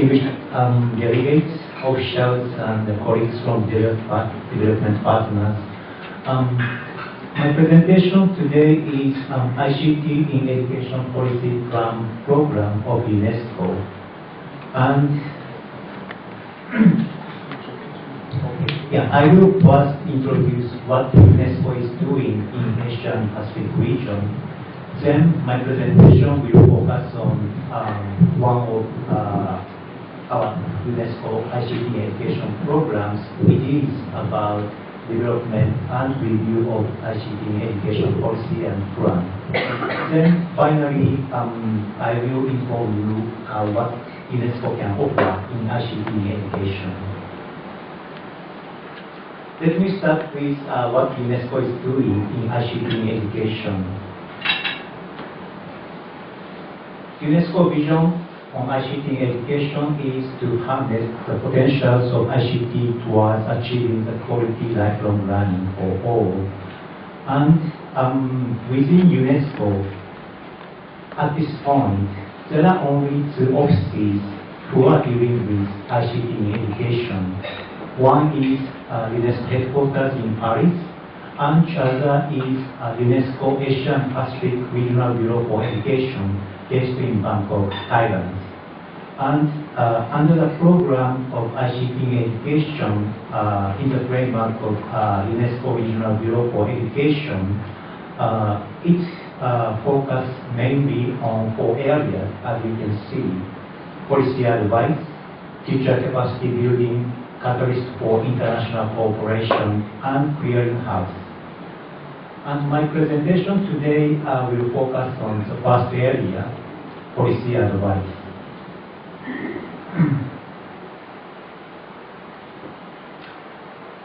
distinguished delegates, officials, and colleagues from development partners. My presentation today is ICT in Education Policy Program of UNESCO. And I will first introduce what UNESCO is doing in Asian Pacific region. Then my presentation will focus on one of our UNESCO ICT education programs, which is about development and review of ICT education policy and plan. Then finally, I will inform you what UNESCO can offer in ICT education. Let me start with what UNESCO is doing in ICT education. UNESCO vision on ICT education is to harness the potentials of ICT towards achieving the quality lifelong learning for all. And within UNESCO, at this point, there are only two offices who are dealing with ICT in education. One is UNESCO headquarters in Paris, and the other is UNESCO Asian Pacific Regional Bureau for Education, based in Bangkok, Thailand. And under the program of ICT education, in the framework of UNESCO Regional Bureau for Education, it focuses mainly on 4 areas, as you can see: policy advice, teacher capacity building, catalyst for international cooperation, and clearinghouse. And my presentation today will focus on the first area, policy advice.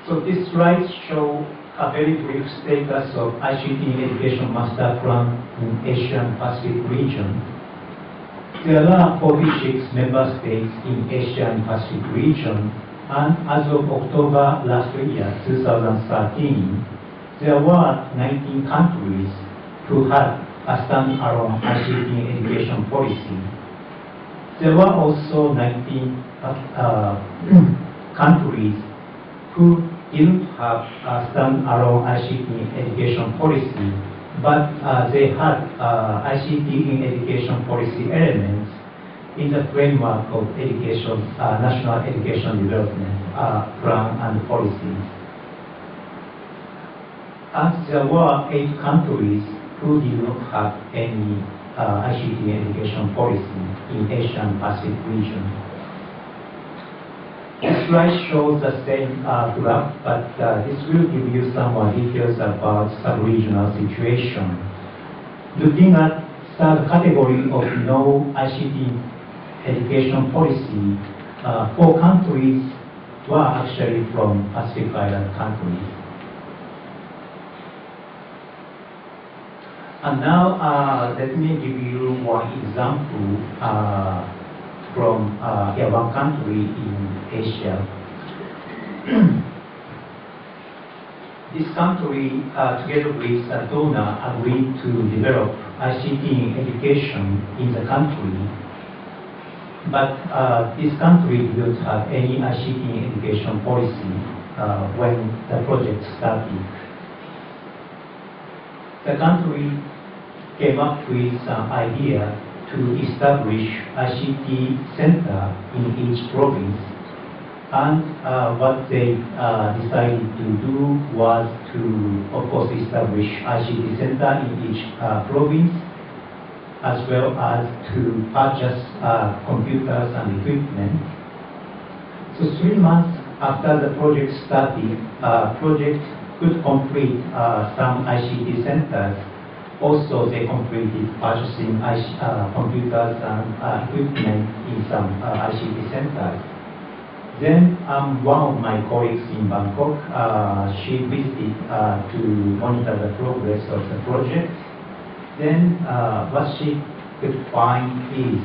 So these slides show a very brief status of ICT education master plan in Asian Pacific region. There are 46 member states in Asian Pacific region, and as of October last year, 2013, there were 19 countries who had a standalone ICT education policy. There were also 19 countries who didn't have a standalone ICT education policy, but they had ICT in education policy elements in the framework of education, national education development plan and policies. And there were 8 countries who did not have any ICT education policy in Asian Pacific region. This slide shows the same graph, but this will give you some more details about sub-regional situation. Looking at third category of no ICT education policy, 4 countries were actually from Pacific Island countries. And now let me give you one example from one country in Asia. This country, together with a donor, agreed to develop ICT in education in the country. But this country did not have any ICT in education policy when the project started. The country came up with an idea to establish ICT center in each province. And what they decided to do was to, of course, establish ICT center in each province, as well as to purchase computers and equipment. So 3 months after the project started, project could complete some ICT centers. Also, they completed purchasing computers and equipment in some ICT centers. Then one of my colleagues in Bangkok, she visited to monitor the progress of the project. Then what she could find is,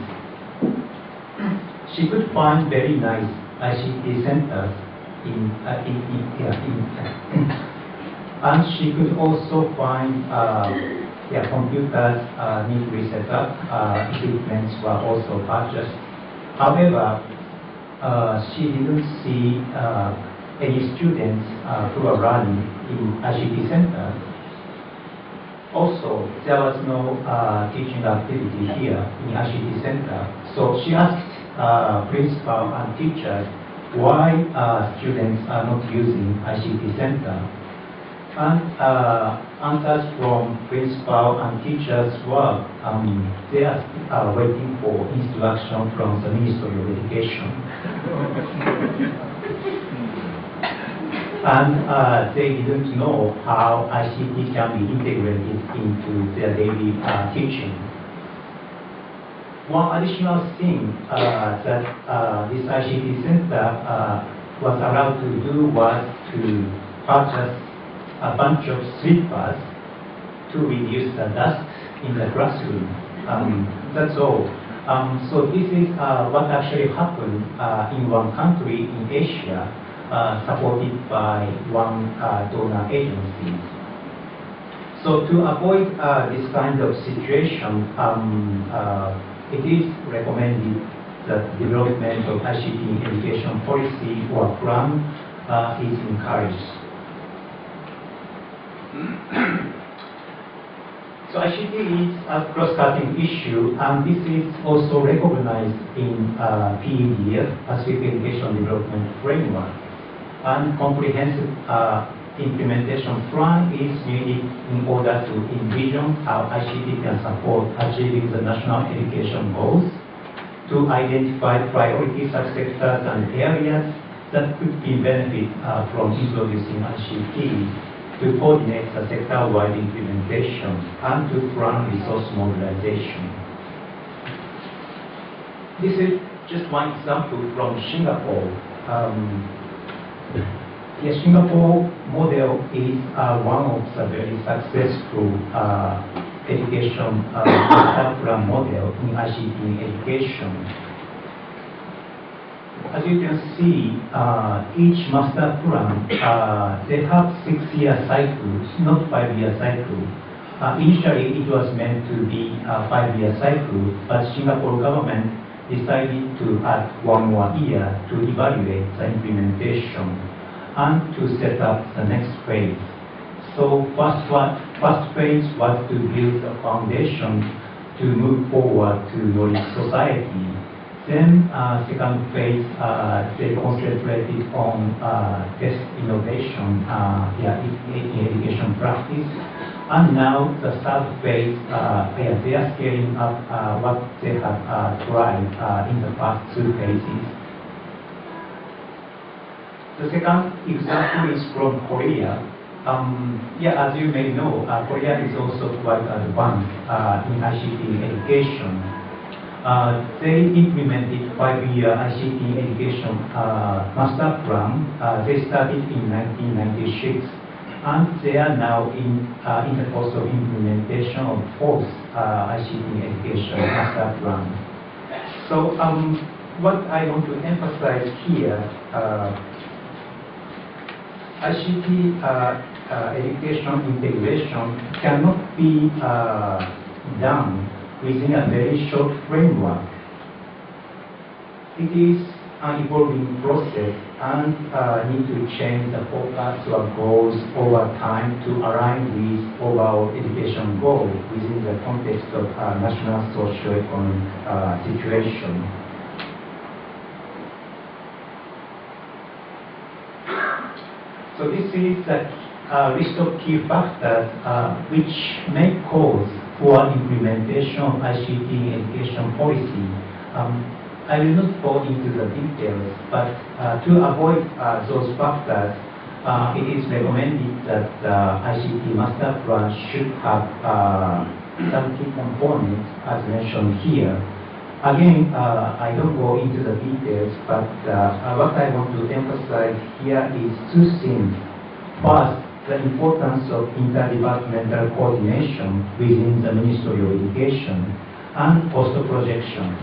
she could find very nice ICT centers and she could also find computers neatly set up, equipments were also purchased. However, she didn't see any students who are learning in ICT centers. Also, there was no teaching activity here in ICT center. So she asked principal and teachers why students are not using ICT center. And answers from principal and teachers were they are waiting for instruction from the Ministry of Education. And they didn't know how ICT can be integrated into their daily teaching. One additional thing that this ICT center was allowed to do was to purchase a bunch of slippers to reduce the dust in the classroom. That's all. So this is what actually happened in one country in Asia, supported by one donor agency. So to avoid this kind of situation, it is recommended that development of ICT education policy or plan is encouraged. So ICT is a cross-cutting issue, and this is also recognized in PEDF, Pacific Education Development Framework. And comprehensive implementation plan is needed in order to envision how ICT can support achieving the national education goals, to identify priority subsectors and areas that could be benefit from introducing ICT, to coordinate the sector-wide implementation, and to plan resource mobilization. This is just one example from Singapore. The Singapore model is one of the very successful education master plan model in ICT education. As you can see, each master plan, they have 6-year cycles, not 5-year cycle. Initially, it was meant to be a 5-year cycle, but Singapore government decided to add 1 more year to evaluate the implementation and to set up the next phase. So first phase was to build a foundation to move forward to knowledge society. Then second phase, they concentrated on test innovation in education practice. And now the third phase, they are scaling up what they have tried in the past 2 phases. The second example is from Korea. As you may know, Korea is also quite advanced in ICT education. They implemented 5-year ICT education master plan. They started in 1996, and they are now in the course of implementation of 4th ICT education master plan. So what I want to emphasize here, ICT education integration cannot be done within a very short framework. It is an evolving process and need to change the focus or goals over time to align with overall education goals within the context of national socio-economic situation. So this is a list of key factors which may cause for implementation of ICT education policy. I will not go into the details, but to avoid those factors, it is recommended that ICT master plan should have some key components as mentioned here. Again, I don't go into the details, but what I want to emphasize here is 2 things. First, the importance of interdepartmental coordination within the Ministry of Education, and also projection.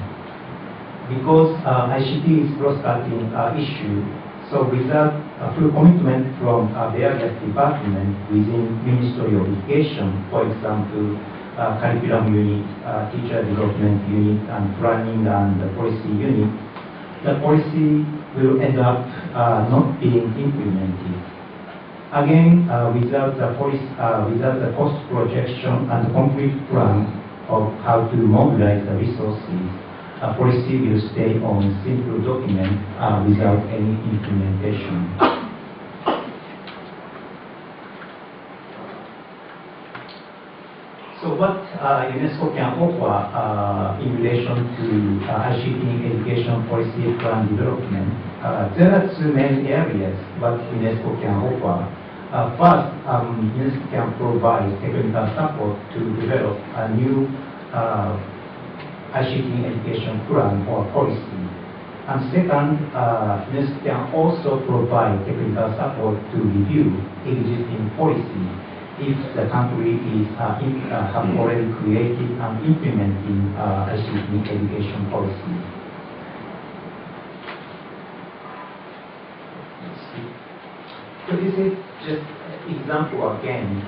Because ICT is cross-cutting issue, so without a full commitment from various departments within Ministry of Education, for example, curriculum unit, teacher development unit, and planning and the policy unit, the policy will end up not being implemented. Again, without the cost projection and concrete plan of how to mobilize the resources, a policy will stay on simple document without any implementation. So what UNESCO can offer in relation to ICT education policy plan development? There are two main areas what UNESCO can offer. First, UNESCO can provide technical support to develop a new ICT education plan or policy. And second, UNESCO can also provide technical support to review existing policy if the country is have already created and implementing ICT education policy. So this is just example again.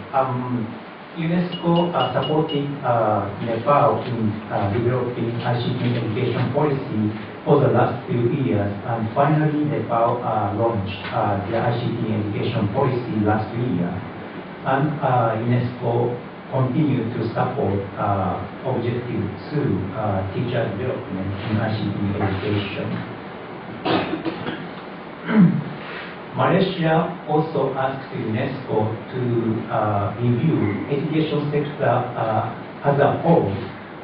UNESCO supported Nepal in developing ICT education policy for the last few years, and finally Nepal launched the ICT education policy last year. And UNESCO continue to support Objective 2 teacher development in ICT education. Malaysia also asked UNESCO to review education sector as a whole,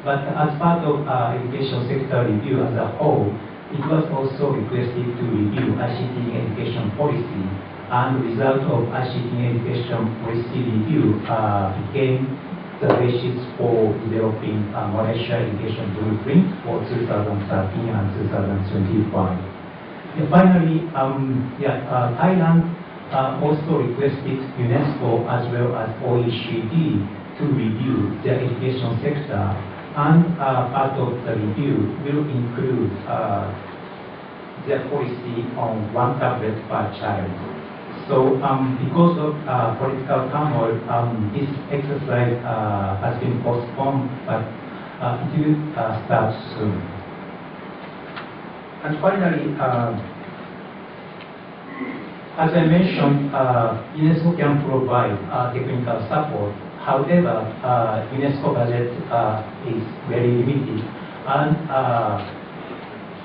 but as part of education sector review as a whole, it was also requested to review ICT education policy. And the result of ICT education policy review became the basis for developing Malaysia education blueprint for 2013 and 2025. And finally, Thailand also requested UNESCO as well as OECD to review their education sector, and part of the review will include their policy on one tablet per child. So because of political turmoil, this exercise has been postponed, but it will start soon. And finally, as I mentioned, UNESCO can provide technical support. However, UNESCO budget is very limited, and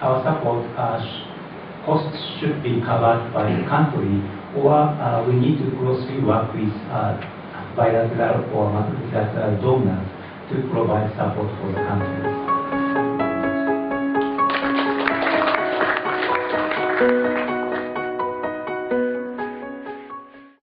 our support costs should be covered by the country, or we need to closely work with bilateral or multilateral donors to provide support for the countries.